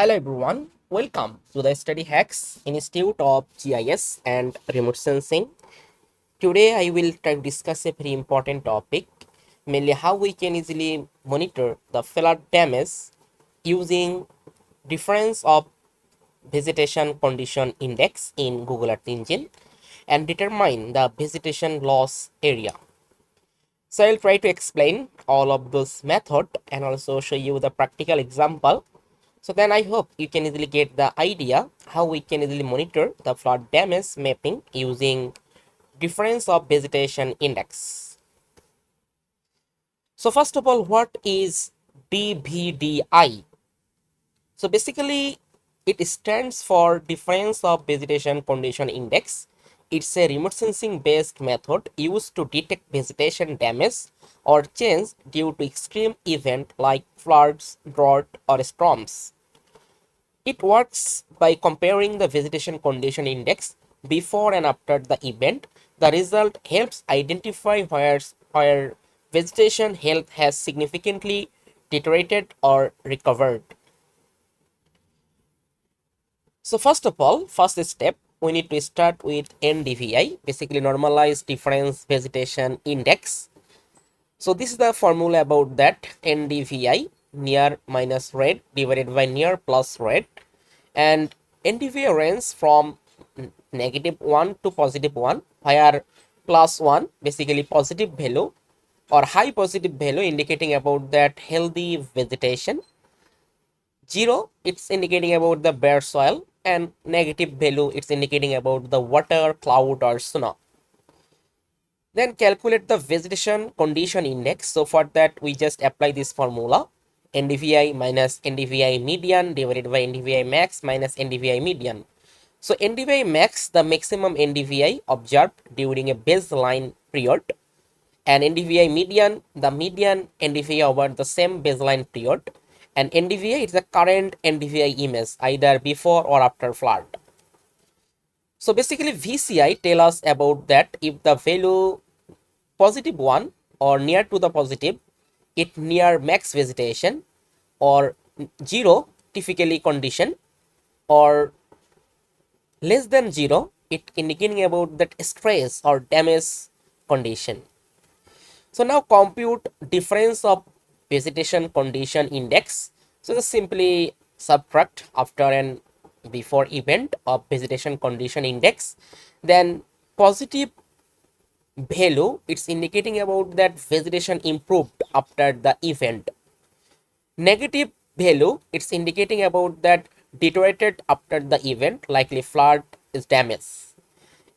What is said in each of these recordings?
Hello everyone, welcome to the Study Hacks Institute of GIS and Remote Sensing. Today I will try to discuss a very important topic, mainly how we can easily monitor the flood damage using difference of vegetation condition index in Google Earth Engine and determine the vegetation loss area. So I'll try to explain all of those method and also show you the practical example. So then I hope you can easily get the idea how we can easily monitor the flood damage mapping using difference of vegetation index. So first of all, what is DVDI? So basically it stands for difference of vegetation condition index. It's a remote sensing based method used to detect vegetation damage or change due to extreme event like floods, drought or storms. It works by comparing the vegetation condition index before and after the event. The result helps identify where vegetation health has significantly deteriorated or recovered. So first of all, first step, we need to start with NDVI, basically normalized difference vegetation index. So this is the formula about that. NDVI, near minus red divided by near plus red, and NDVI range from -1 to +1, where +1 basically positive value or high positive value indicating about that healthy vegetation. 0, it's indicating about the bare soil, and negative value, it's indicating about the water, cloud or snow. Then calculate the vegetation condition index. So for that, we just apply this formula: NDVI minus NDVI median divided by NDVI max minus NDVI median. So NDVI max, the maximum NDVI observed during a baseline period, and NDVI median, the median NDVI over the same baseline period, and NDVI is the current NDVI image either before or after flood. So basically VCI tell us about that if the value +1 or near to the positive, it near max vegetation, or 0 typically condition, or less than 0, it indicating about that stress or damage condition. So now compute difference of vegetation condition index. So just simply subtract after and before event of vegetation condition index. Then positive value, it's indicating about that vegetation improved after the event. Negative value, it's indicating about that deteriorated after the event, likely flood is damaged.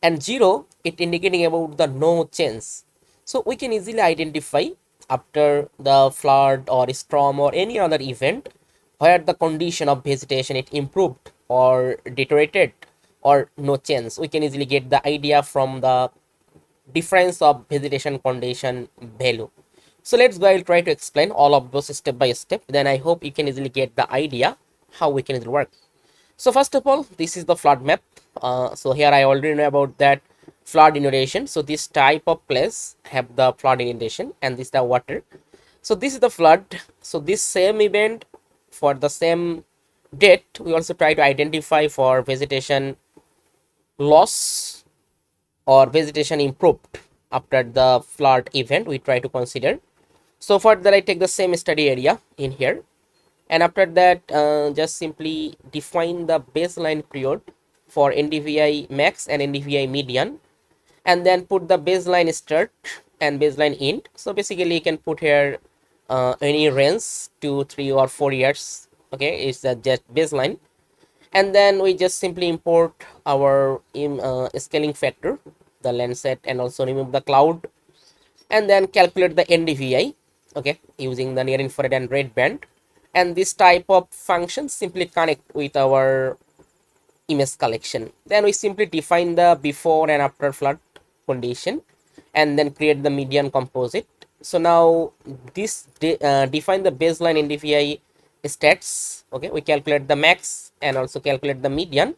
And 0, it indicating about the no change. So we can easily identify after the flood or storm or any other event where the condition of vegetation it improved or deteriorated or no change. We can easily get the idea from the difference of vegetation condition value. So let's go. I'll try to explain all of those step by step. Then I hope you can easily get the idea how we can work. So first of all, this is the flood map. So here I already know about that flood inundation. So this type of place have the flood inundation, and this is the water. So this is the flood. So this same event for the same date, we also try to identify for vegetation loss or vegetation improved after the flood event, we try to consider. So for that, I take the same study area in here, and after that just simply define the baseline period for NDVI max and NDVI median, and then put the baseline start and baseline end. So basically you can put here any range 2, 3 or 4 years. Okay, it's the just baseline, and then we just simply import our scaling factor, the lens set, and also remove the cloud, and then calculate the NDVI, okay, using the near infrared and red band. And this type of function simply connect with our image collection. Then we simply define the before and after flood condition, and then create the median composite. So now this define the baseline NDVI stats. Okay, we calculate the max and also calculate the median.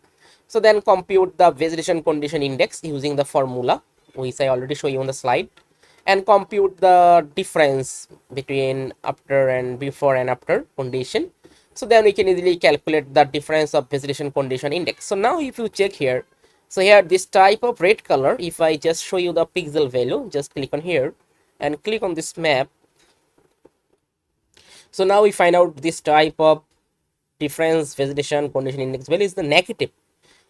So then compute the vegetation condition index using the formula which I already show you on the slide, and compute the difference between after and before and after condition. So then we can easily calculate the difference of vegetation condition index. So now if you check here, so here this type of red color, if I just show you the pixel value, just click on here and click on this map. So now we find out this type of difference vegetation condition index value is the negative.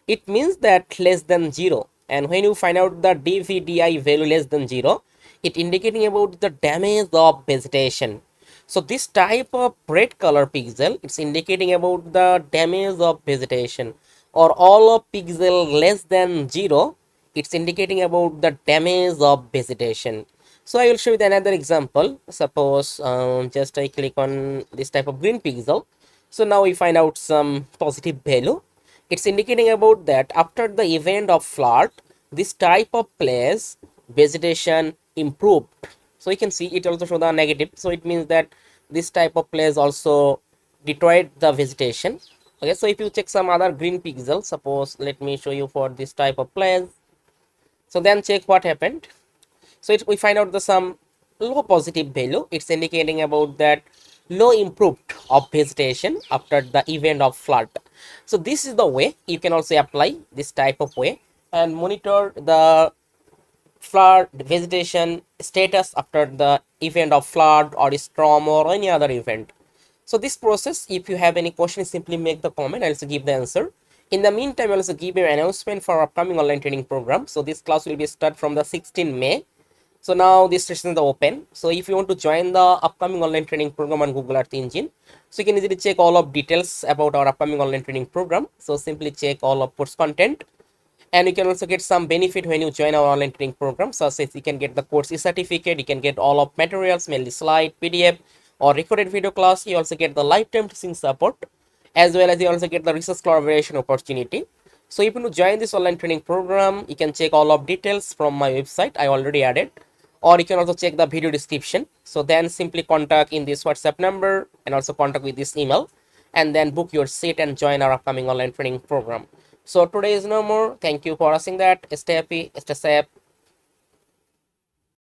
It means that less than 0. And when you find out the DVDI value less than 0, it indicating about the damage of vegetation. So this type of red color pixel, it's indicating about the damage of vegetation, or all of pixel less than 0, it's indicating about the damage of vegetation. So I will show you another example. Suppose just I click on this type of green pixel. So now we find out some positive value. It's indicating about that after the event of flood, this type of place vegetation improved. So you can see it also show the negative. So it means that this type of place also destroyed the vegetation. Okay, so if you check some other green pixel, suppose let me show you for this type of place. So then check what happened. So we find out the some low positive value. It's indicating about that low improved of vegetation after the event of flood. So this is the way you can also apply this type of way and monitor the flood vegetation status after the event of flood or storm or any other event. So this process, if you have any questions, simply make the comment. I'll also give the answer. In the meantime, I'll also give you an announcement for upcoming online training program. So this class will be start from the 16th May. So now this session is open. So if you want to join the upcoming online training program on Google Earth Engine, so you can easily check all of details about our upcoming online training program. So simply check all of course content, and you can also get some benefit when you join our online training program. So as you can get the course certificate, you can get all of materials, mainly slide, PDF, or recorded video class. You also get the lifetime teaching support, as well as you also get the research collaboration opportunity. So if you want to join this online training program, you can check all of details from my website. I already added, or you can also check the video description. So then simply contact in this WhatsApp number and also contact with this email, and then book your seat and join our upcoming online training program. So today is no more. Thank you for watching that. Stay happy, stay safe.